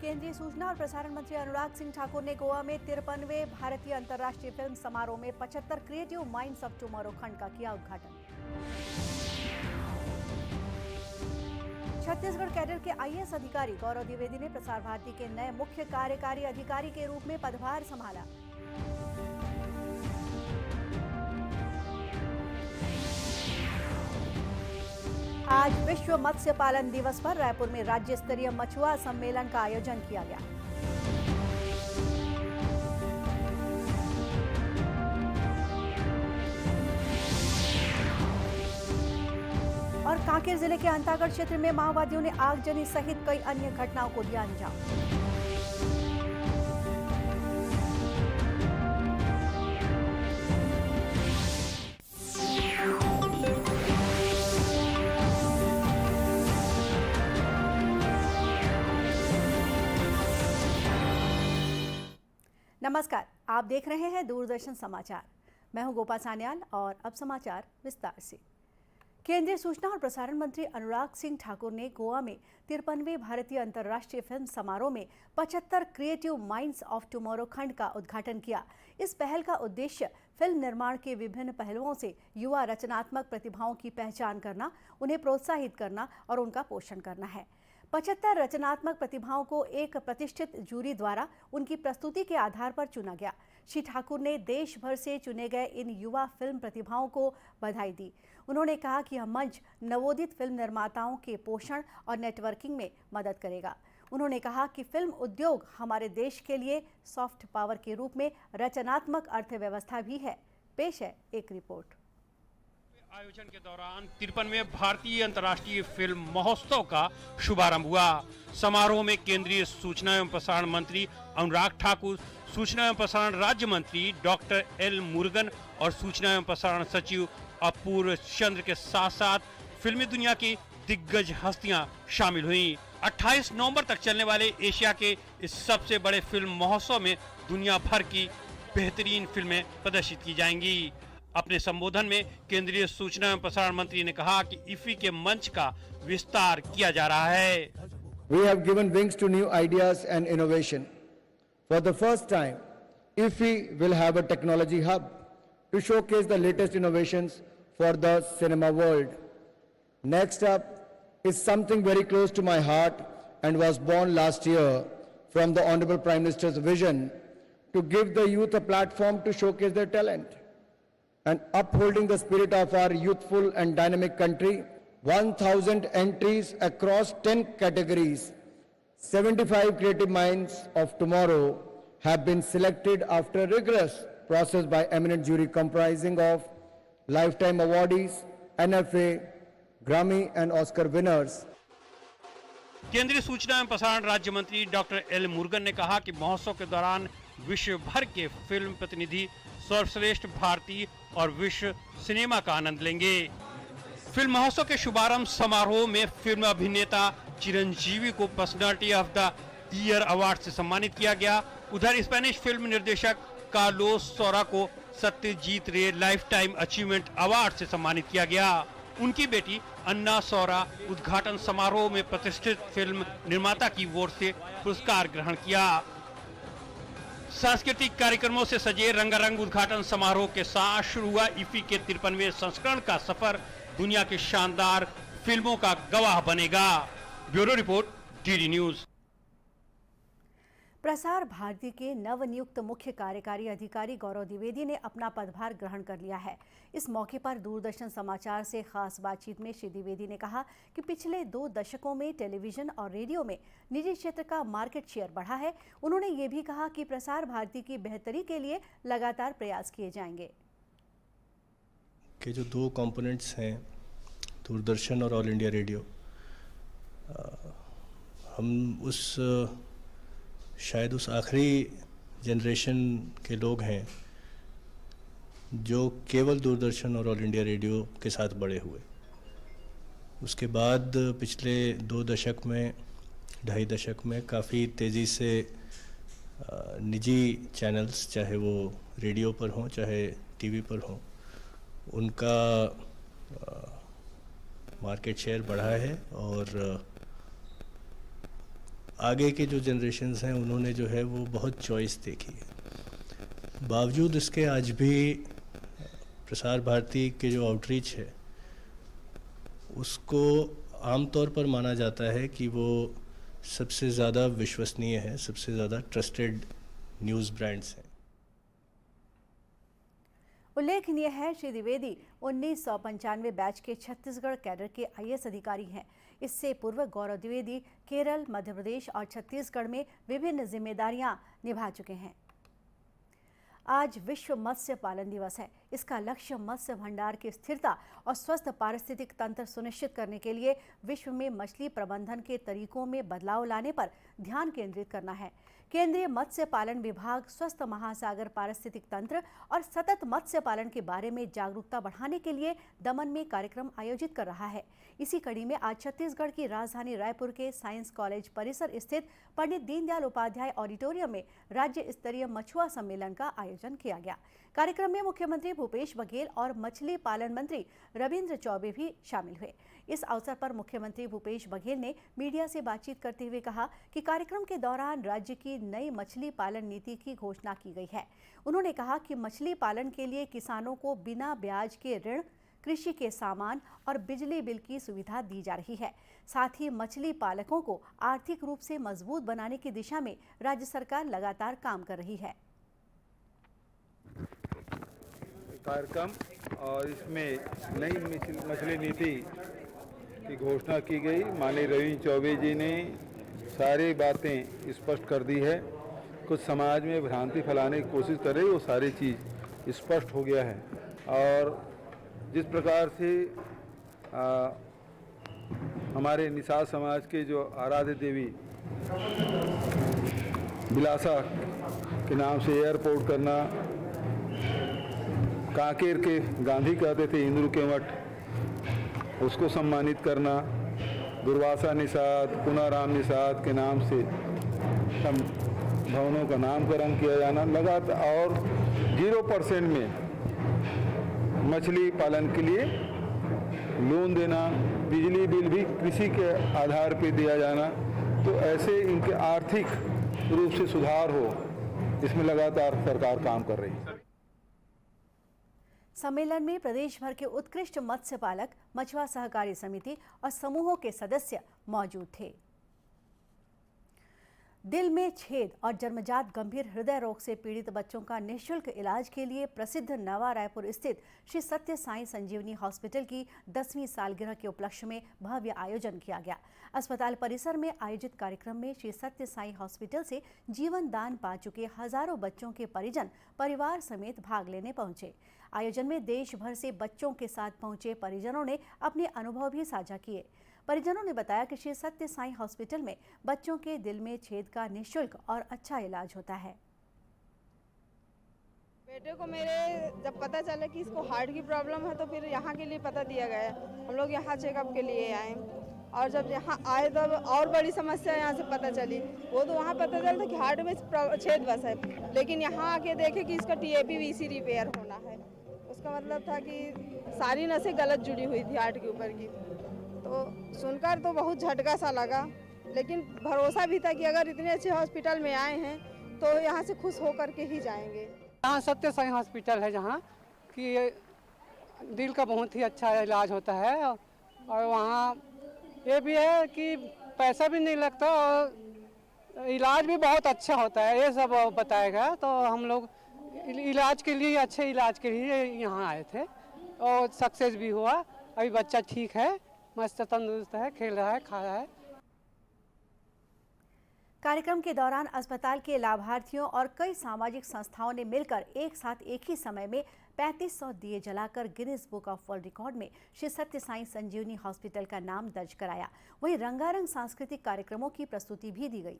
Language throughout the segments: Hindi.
केंद्रीय सूचना और प्रसारण मंत्री अनुराग सिंह ठाकुर ने गोवा में 53वें भारतीय अंतर्राष्ट्रीय फिल्म समारोह में 75 क्रिएटिव माइंड्स ऑफ टुमारो खंड का किया उद्घाटन। छत्तीसगढ़ कैडर के आईएएस अधिकारी गौरव द्विवेदी ने प्रसार भारती के नए मुख्य कार्यकारी अधिकारी के रूप में पदभार संभाला। आज विश्व मत्स्य पालन दिवस पर रायपुर में राज्य स्तरीय मछुआ सम्मेलन का आयोजन किया गया। और कांकेर जिले के अंतागढ़ क्षेत्र में माओवादियों ने आगजनी सहित कई अन्य घटनाओं को दिया अंजाम। नमस्कार, आप देख रहे हैं दूरदर्शन समाचार। मैं हूं गोपा सान्याल और अब समाचार विस्तार से। केंद्रीय सूचना और प्रसारण मंत्री अनुराग सिंह ठाकुर ने गोवा में 53वें भारतीय अंतर्राष्ट्रीय फिल्म समारोह में 75 क्रिएटिव माइंड्स ऑफ टुमारो खंड का उद्घाटन किया। इस पहल का उद्देश्य फिल्म निर्माण के विभिन्न पहलुओं से युवा रचनात्मक प्रतिभाओं की पहचान करना, उन्हें प्रोत्साहित करना और उनका पोषण करना है। 75 रचनात्मक प्रतिभाओं को एक प्रतिष्ठित जूरी द्वारा उनकी प्रस्तुति के आधार पर चुना गया। श्री ठाकुर ने देश भर से चुने गए इन युवा फिल्म प्रतिभाओं को बधाई दी। उन्होंने कहा कि यह मंच नवोदित फिल्म निर्माताओं के पोषण और नेटवर्किंग में मदद करेगा। उन्होंने कहा कि फिल्म उद्योग हमारे देश के लिए सॉफ्ट पावर के रूप में रचनात्मक अर्थव्यवस्था भी है। पेश है एक रिपोर्ट। आयोजन के दौरान 53वें भारतीय अंतर्राष्ट्रीय फिल्म महोत्सव का शुभारंभ हुआ। समारोह में केंद्रीय सूचना एवं प्रसारण मंत्री अनुराग ठाकुर, सूचना एवं प्रसारण राज्य मंत्री डॉक्टर एल मुरुगन और सूचना एवं प्रसारण सचिव अपूर्व चंद्र के साथ साथ फिल्मी दुनिया की दिग्गज हस्तियां शामिल हुईं। 28 नवंबर तक चलने वाले एशिया के इस सबसे बड़े फिल्म महोत्सव में दुनिया भर की बेहतरीन फिल्में प्रदर्शित की जाएंगी। अपने संबोधन में केंद्रीय सूचना एवं प्रसारण मंत्री ने कहा कि इफ्फी के मंच का विस्तार किया जा रहा है। We have given wings to new ideas and innovation. For the first time, IFFI will have a technology hub to showcase the latest innovations for the cinema world. Next up is something very close to my heart and was born last year from the Honorable Prime Minister's vision to give the youth a platform to showcase their talent. And upholding the spirit of our youthful and dynamic country, 1,000 entries across 10 categories, 75 creative minds of tomorrow have been selected after a rigorous process by eminent jury comprising of lifetime awardees, NFA, Grammy and Oscar winners. केंद्रीय सूचना एवं प्रसारण राज्य मंत्री डॉक्टर एल मुरुगन ने कहा कि महोत्सव के दौरान विश्व भर के फिल्म प्रतिनिधि सर्वश्रेष्ठ भारतीय और विश्व सिनेमा का आनंद लेंगे। फिल्म महोत्सव के शुभारंभ समारोह में फिल्म अभिनेता चिरंजीवी को personality of the year award से सम्मानित किया गया। उधर स्पेनिश फिल्म निर्देशक कार्लोस सौरा को सत्यजीत रे लाइफ टाइम अचीवमेंट अवार्ड से सम्मानित किया गया। उनकी बेटी अन्ना सौरा उद्घाटन समारोह में प्रतिष्ठित फिल्म निर्माता की ओर से पुरस्कार ग्रहण किया। सांस्कृतिक कार्यक्रमों से सजे रंगारंग उद्घाटन समारोह के साथ शुरू हुआ इफ्फी के 53वें संस्करण का सफर दुनिया की शानदार फिल्मों का गवाह बनेगा। Bureau report, DD news. Prasar Bharati के नवनियुक्त मुख्य कार्यकारी अधिकारी गौरव द्विवेदी ने अपना पदभार ग्रहण कर लिया है। इस मौके पर दूरदर्शन समाचार से खास बातचीत में श्री द्विवेदी ने कहा कि पिछले 2 दशकों में टेलीविजन और रेडियो में निजी क्षेत्र का मार्केट शेयर बढ़ा है। उन्होंने ये भी कहा कि प्रसार भारती की बेहतरी के लिए लगातार प्रयास किए जाएंगे। के जो 2 कंपोनेंट्स हैं, दूरदर्शन और ऑल इंडिया रेडियो, हम शायद उस आखिरी जनरेशन के लोग हैं जो केवल दूरदर्शन और ऑल इंडिया रेडियो के साथ बड़े हुए। उसके बाद पिछले 2 दशक में, 2.5 दशक में काफ़ी तेज़ी से निजी चैनल्स, चाहे वो रेडियो पर हों चाहे टीवी पर हों, उनका मार्केट शेयर बढ़ा है और आगे के जो जनरेशन्स हैं उन्होंने जो है वो बहुत चॉइस देखी है। बावजूद इसके आज भी प्रसार भारती के जो आउटरीच है उसको आमतौर पर माना जाता है कि वो सबसे ज़्यादा विश्वसनीय है, सबसे ज़्यादा ट्रस्टेड न्यूज़ ब्रांड्स हैं। उल्लेखनीय है श्री द्विवेदी 1995 बैच के छत्तीसगढ़ कैडर के आईएएस अधिकारी हैं। इससे पूर्व गौरव द्विवेदी केरल, मध्य प्रदेश और छत्तीसगढ़ में विभिन्न जिम्मेदारियां निभा चुके हैं। आज विश्व मत्स्य पालन दिवस है। इसका लक्ष्य मत्स्य भंडार की स्थिरता और स्वस्थ पारिस्थितिक तंत्र सुनिश्चित करने के लिए विश्व में मछली प्रबंधन के तरीकों में बदलाव लाने पर ध्यान केंद्रित करना है। केंद्रीय मत्स्य पालन विभाग स्वस्थ महासागर पारिस्थितिक तंत्र और सतत मत्स्य पालन के बारे में जागरूकता बढ़ाने के लिए दमन में कार्यक्रम आयोजित कर रहा है। इसी कड़ी में आज छत्तीसगढ़ की राजधानी रायपुर के साइंस कॉलेज परिसर स्थित पंडित दीनदयाल उपाध्याय ऑडिटोरियम में राज्य स्तरीय मछुआ सम्मेलन का आयोजन किया गया। कार्यक्रम में मुख्यमंत्री भूपेश बघेल और मछली पालन मंत्री रविंद्र चौबे भी शामिल हुए। इस अवसर पर मुख्यमंत्री भूपेश बघेल ने मीडिया से बातचीत करते हुए कहा कि कार्यक्रम के दौरान राज्य की नई मछली पालन नीति की घोषणा की गई है। उन्होंने कहा कि मछली पालन के लिए किसानों को बिना ब्याज के ऋण, कृषि के सामान और बिजली बिल की सुविधा दी जा रही है। साथ ही मछली पालकों को आर्थिक रूप से मजबूत बनाने की दिशा में राज्य सरकार लगातार काम कर रही है। कार्यक्रम और इसमें नई मछली नीति की घोषणा की गई। माननीय रविंद्र चौबे जी ने सारी बातें स्पष्ट कर दी है। कुछ समाज में भ्रांति फैलाने की कोशिश कर रही, वो सारी चीज़ स्पष्ट हो गया है। और जिस प्रकार से हमारे निषाद समाज के जो आराध्य देवी बिलासा के नाम से एयरपोर्ट करना, कांकेर के गांधी कहते थे इंद्र के मठ, उसको सम्मानित करना, दुर्वासा निषाद, पुनाराम निषाद के नाम से भवनों का नामकरण किया जाना लगातार, और 0% में मछली पालन के लिए लोन देना, बिजली बिल भी कृषि के आधार पर दिया जाना। तो ऐसे इनके आर्थिक रूप से सुधार हो, इसमें लगातार सरकार काम कर रही है। सम्मेलन में प्रदेश भर के उत्कृष्ट मत्स्य पालक, मछुआ सहकारी समिति और समूहों के सदस्य मौजूद थे। दिल में छेद और जन्मजात गंभीर हृदय रोग से पीड़ित बच्चों का निःशुल्क इलाज के लिए प्रसिद्ध नवा रायपुर स्थित श्री सत्य साई संजीवनी हॉस्पिटल की 10वीं सालगिरह के उपलक्ष्य में भव्य आयोजन किया गया। अस्पताल परिसर में आयोजित कार्यक्रम में श्री सत्य साई हॉस्पिटल से जीवन दान पा चुके हजारों बच्चों के परिजन परिवार समेत भाग लेने पहुंचे। आयोजन में देश भर से बच्चों के साथ पहुंचे परिजनों ने अपने अनुभव भी साझा किए। परिजनों ने बताया कि श्री सत्य साई हॉस्पिटल में बच्चों के दिल में छेद का निःशुल्क और अच्छा इलाज होता है। बेटे को मेरे जब पता चला कि इसको हार्ट की प्रॉब्लम है तो फिर यहाँ के लिए पता दिया गया। हम लोग यहाँ चेकअप के लिए आए और जब यहाँ आए तो और बड़ी समस्या यहाँ से पता चली। वो तो वहाँ पता चला था कि हार्ट में छेद बस है, लेकिन यहाँ आके देखे कि इसका TAPVC रिपेयर होना है। उसका मतलब था कि सारी नसें गलत जुड़ी हुई थी हार्ट के ऊपर की। तो सुनकर तो बहुत झटका सा लगा, लेकिन भरोसा भी था कि अगर इतने अच्छे हॉस्पिटल में आए हैं तो यहाँ से खुश होकर के ही जाएंगे। यहाँ सत्य साई हॉस्पिटल है जहाँ कि दिल का बहुत ही अच्छा इलाज होता है और वहाँ ये भी है कि पैसा भी नहीं लगता और इलाज भी बहुत अच्छा होता है। ये सब बताएगा तो हम लोग इलाज के लिए, अच्छे इलाज के लिए यहाँ आए थे और सक्सेस भी हुआ। अभी बच्चा ठीक है, मस्त तंदुरुस्त है, खेल रहा है, खा रहा है। कार्यक्रम के दौरान अस्पताल के लाभार्थियों और कई सामाजिक संस्थाओं ने मिलकर एक साथ एक ही समय में 3500 दिए जलाकर Guinness book of world record में श्री सत्य साई संजीवनी हॉस्पिटल का नाम दर्ज कराया। वहीं रंगारंग सांस्कृतिक कार्यक्रमों की प्रस्तुति भी दी गई।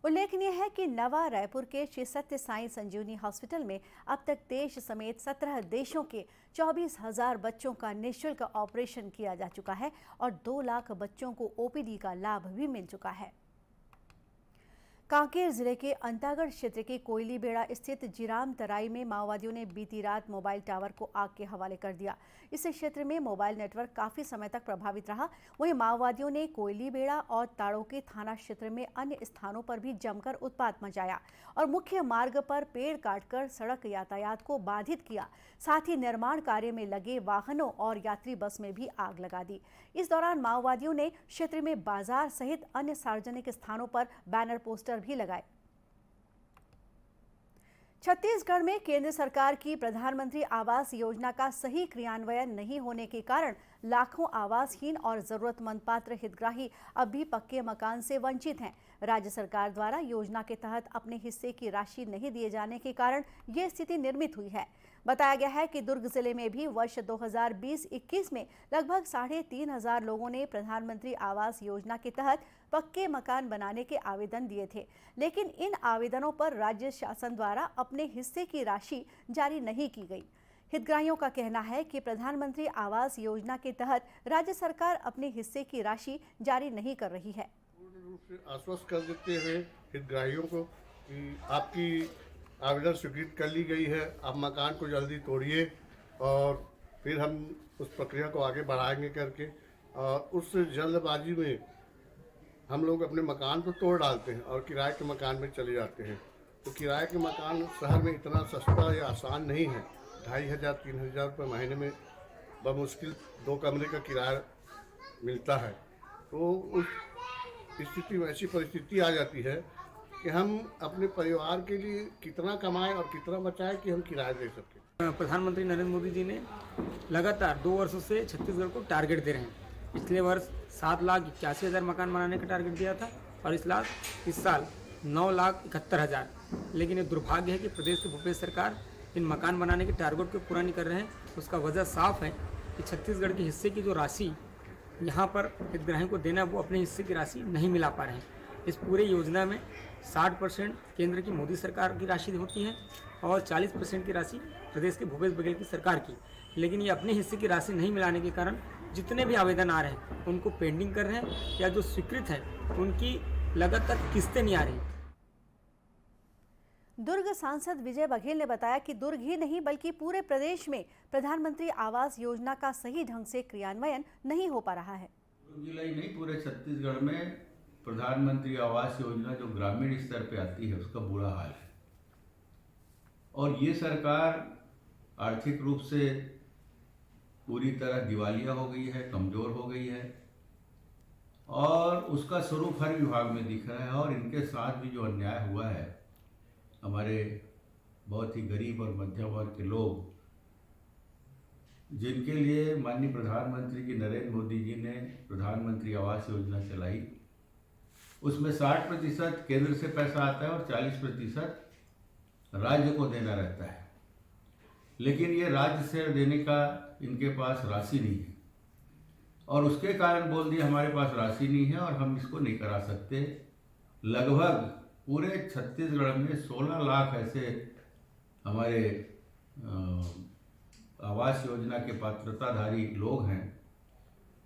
उल्लेखनीय है कि नवा रायपुर के श्री सत्य साई संजीवनी हॉस्पिटल में अब तक देश समेत 17 देशों के 24,000 बच्चों का निःशुल्क ऑपरेशन किया जा चुका है और 2 लाख बच्चों को ओपीडी का लाभ भी मिल चुका है। कांकेर जिले के अंतागढ़ क्षेत्र के कोयली बेड़ा स्थित जिराम तराई में माओवादियों ने बीती रात मोबाइल टावर को आग के हवाले कर दिया। इस क्षेत्र में मोबाइल नेटवर्क काफी समय तक प्रभावित रहा। वहीं माओवादियों ने कोयली बेड़ा और ताड़ोके थाना क्षेत्र में अन्य स्थानों पर भी जमकर उत्पात मचाया और मुख्य मार्ग पर पेड़ काटकर सड़क यातायात को बाधित किया। साथ ही निर्माण कार्य में लगे वाहनों और यात्री बस में भी आग लगा दी। इस दौरान माओवादियों ने क्षेत्र में बाजार सहित अन्य सार्वजनिक स्थानों पर बैनर पोस्टर भी लगाए। छत्तीसगढ़ में केंद्र सरकार की प्रधानमंत्री आवास योजना का सही क्रियान्वयन नहीं होने के कारण लाखों आवासहीन और जरूरतमंद पात्र हितग्राही अब भी पक्के मकान से वंचित हैं। राज्य सरकार द्वारा योजना के तहत अपने हिस्से की राशि नहीं दिए जाने के कारण ये स्थिति निर्मित हुई है। बताया गया है कि दुर्ग जिले में भी वर्ष 2020-21 में लगभग 3,500 लोगों ने प्रधानमंत्री आवास योजना के तहत पक्के मकान बनाने के आवेदन दिए थे, लेकिन इन आवेदनों पर राज्य शासन द्वारा अपने हिस्से की राशि जारी नहीं की गई। हितग्राहियों का कहना है कि प्रधानमंत्री आवास योजना के तहत राज्य सरकार अपने हिस्से की राशि जारी नहीं कर रही है। पूर्ण रूप से आश्वस्त कर देते हैं हितग्राहियों को कि आपकी आवेदन स्वीकृत कर ली गई है, आप मकान को जल्दी तोड़िए और फिर हम उस प्रक्रिया को आगे बढ़ाएंगे करके। और उस जल्दबाजी में हम लोग अपने मकान को तोड़ डालते हैं और किराए के मकान में चले जाते हैं। तो किराए के मकान शहर में इतना सस्ता या आसान नहीं है। 2,500-3,000 रुपये महीने में बमुश्किल 2 कमरे का किराया मिलता है। तो उस स्थिति में ऐसी परिस्थिति आ जाती है कि हम अपने परिवार के लिए कितना कमाएं और कितना बचाएं कि हम किराया दे सकें। प्रधानमंत्री नरेंद्र मोदी जी ने लगातार 2 वर्षों से छत्तीसगढ़ को टारगेट दे रहे हैं। पिछले वर्ष 7,81,000 मकान बनाने का टारगेट दिया था और इस साल 9,71,000। लेकिन ये दुर्भाग्य है कि प्रदेश की भूपेश सरकार इन मकान बनाने के टारगेट को पूरा नहीं कर रहे हैं। उसका वजह साफ है कि छत्तीसगढ़ के हिस्से की जो राशि यहाँ पर हितग्राहियों को देना, वो अपने हिस्से की राशि नहीं मिला पा रहे हैं। इस पूरे योजना में 60% केंद्र की मोदी सरकार की राशि होती है और 40% की राशि प्रदेश के भूपेश बघेल की सरकार की। लेकिन ये अपने हिस्से की राशि नहीं मिलाने के कारण जितने भी आवेदन आ रहे हैं उनको पेंडिंग कर रहे हैं या जो स्वीकृत है उनकी लगातार किस्तें नहीं आ रही। दुर्ग सांसद विजय बघेल ने बताया कि दुर्ग ही नहीं बल्कि पूरे प्रदेश में प्रधानमंत्री आवास योजना का सही ढंग से क्रियान्वयन नहीं हो पा रहा है। दुर्ग जिला ही नहीं, पूरे छत्तीसगढ़ में प्रधानमंत्री आवास योजना जो ग्रामीण स्तर पे आती है उसका बुरा हाल है। और ये सरकार आर्थिक रूप से पूरी तरह दिवालिया हो गई है, कमज़ोर हो गई है और उसका स्वरूप हर विभाग में दिख रहा है। और इनके साथ भी जो अन्याय हुआ है, हमारे बहुत ही गरीब और मध्यम वर्ग के लोग जिनके लिए माननीय प्रधानमंत्री की नरेंद्र मोदी जी ने प्रधानमंत्री आवास योजना चलाई, उसमें 60% केंद्र से पैसा आता है और 40% राज्य को देना रहता है। लेकिन ये राज्य से देने का इनके पास राशि नहीं है और उसके कारण बोल दिया हमारे पास राशि नहीं है और हम इसको नहीं करा सकते। लगभग पूरे छत्तीसगढ़ में 16 लाख ऐसे हमारे आवास योजना के पात्रताधारी लोग हैं,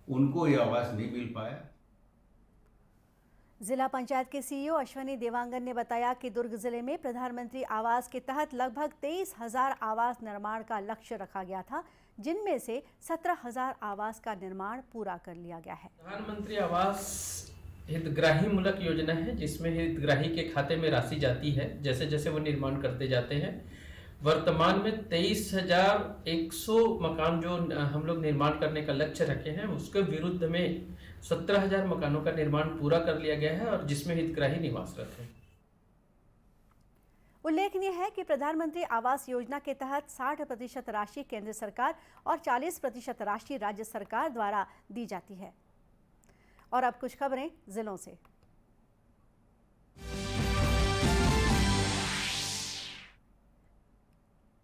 उनको ये आवास नहीं मिल पाया। जिला पंचायत के सीईओ अश्वनी देवांगन ने बताया कि दुर्ग जिले में प्रधानमंत्री आवास के तहत लगभग 23,000 आवास निर्माण का लक्ष्य रखा गया था, जिनमें से 17,000 आवास का निर्माण पूरा कर लिया गया है। प्रधानमंत्री आवास हितग्राही मूलक योजना है जिसमें हितग्राही के खाते में राशि जाती है जैसे जैसे वो निर्माण करते जाते हैं। वर्तमान में 23,100 मकान जो हम लोग निर्माण करने का लक्ष्य रखे हैं, उसके विरुद्ध में 17,000 मकानों का निर्माण पूरा कर लिया गया है और जिसमें हितग्राही निवासरत हैं। उल्लेखनीय है कि प्रधानमंत्री आवास योजना के तहत 60% राशि केंद्र सरकार और 40% राशि राज्य सरकार द्वारा दी जाती है। और अब कुछ खबरें जिलों से।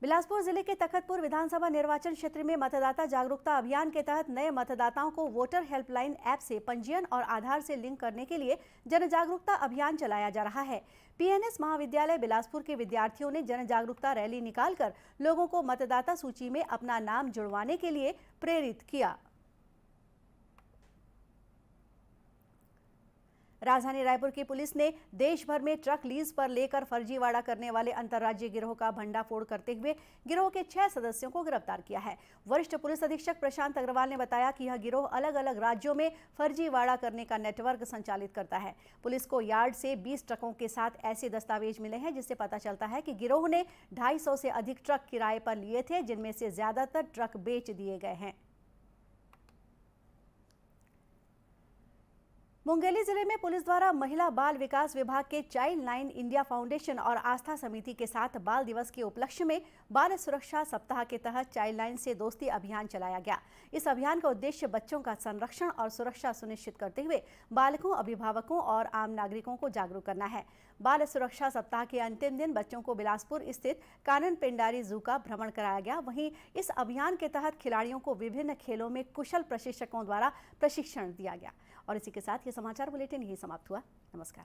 बिलासपुर जिले के तखतपुर विधानसभा निर्वाचन क्षेत्र में मतदाता जागरूकता अभियान के तहत नए मतदाताओं को वोटर हेल्पलाइन ऐप से पंजीयन और आधार से लिंक करने के लिए जन जागरूकता अभियान चलाया जा रहा है। पीएनएस महाविद्यालय बिलासपुर के विद्यार्थियों ने जन जागरूकता रैली निकालकर लोगों को मतदाता सूची में अपना नाम जुड़वाने के लिए प्रेरित किया। राजधानी रायपुर की पुलिस ने देश भर में ट्रक लीज पर लेकर फर्जीवाड़ा करने वाले अंतर्राज्यीय गिरोह का भंडाफोड़ करते हुए गिरोह के 6 सदस्यों को गिरफ्तार किया है। वरिष्ठ पुलिस अधीक्षक प्रशांत अग्रवाल ने बताया कि यह गिरोह अलग अलग राज्यों में फर्जीवाड़ा करने का नेटवर्क संचालित करता है। पुलिस को यार्ड से 20 ट्रकों के साथ ऐसे दस्तावेज मिले हैं जिससे पता चलता है कि गिरोह ने 250 से अधिक ट्रक किराए पर लिए थे, जिनमें से ज्यादातर ट्रक बेच दिए गए हैं। मुंगेली जिले में पुलिस द्वारा महिला बाल विकास विभाग के चाइल्ड लाइन इंडिया फाउंडेशन और आस्था समिति के साथ बाल दिवस के उपलक्ष्य में बाल सुरक्षा सप्ताह के तहत चाइल्ड लाइन से दोस्ती अभियान चलाया गया। इस अभियान का उद्देश्य बच्चों का संरक्षण और सुरक्षा सुनिश्चित करते हुए बालकों, अभिभावकों और आम नागरिकों को जागरूक करना है। बाल सुरक्षा सप्ताह के अंतिम दिन बच्चों को बिलासपुर स्थित कानन पेंडारी जू का भ्रमण कराया गया। वहीं इस अभियान के तहत खिलाड़ियों को विभिन्न खेलों में कुशल प्रशिक्षकों द्वारा प्रशिक्षण दिया गया। और इसी के साथ ये समाचार बुलेटिन यही समाप्त हुआ। नमस्कार।